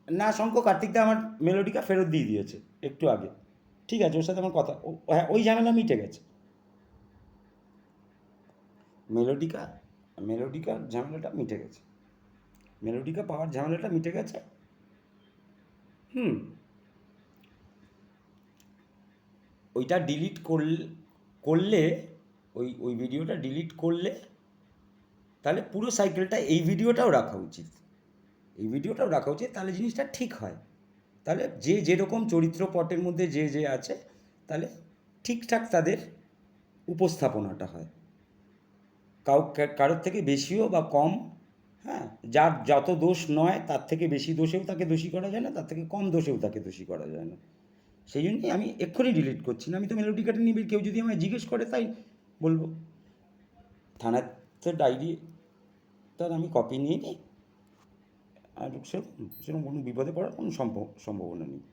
না শঙ্খ, কার্তিকদা আমার মেলোডিকা ফেরত দিয়ে দিয়েছে একটু আগে। ঠিক আছে, ওর সাথে আমার কথা, হ্যাঁ ওই ঝামেলা মিটে গেছে। মেলোডিকা মেলোডিকার ঝামেলাটা মিটে গেছে, মেলোডিকা পাওয়ার ঝামেলাটা মিটে গেছে। হুম। ওইটা ডিলিট করলে ওই ওই ভিডিওটা ডিলিট করলে তাহলে পুরো সাইকেলটা, এই ভিডিওটাও রাখা উচিত, এই ভিডিওটাও রাখা উচিত, তাহলে জিনিসটা ঠিক হয়। তাহলে যে যেরকম চরিত্রপটের মধ্যে যে যে আছে, তাহলে ঠিকঠাক তাদের উপস্থাপনাটা হয়। কারোর থেকে বেশিও বা কম, হ্যাঁ, যার যত দোষ নয় তার থেকে বেশি দোষেও তাকে দোষী করা যায় না, তার থেকে কম দোষেও তাকে দোষী করা যায় না। সেই জন্যই আমি এক্ষুনি ডিলিট করছি না। আমি তো মেলোডিকাটা নিয়ে কেউ যদি আমায় জিজ্ঞেস করে তাই বলবো। থানাতে ডায়েরি তার আমি কপি নিয়ে নিই, আর সেরকম সেরকম কোনো বিপদে পড়ার কোনো সম্ভাবনা নেই।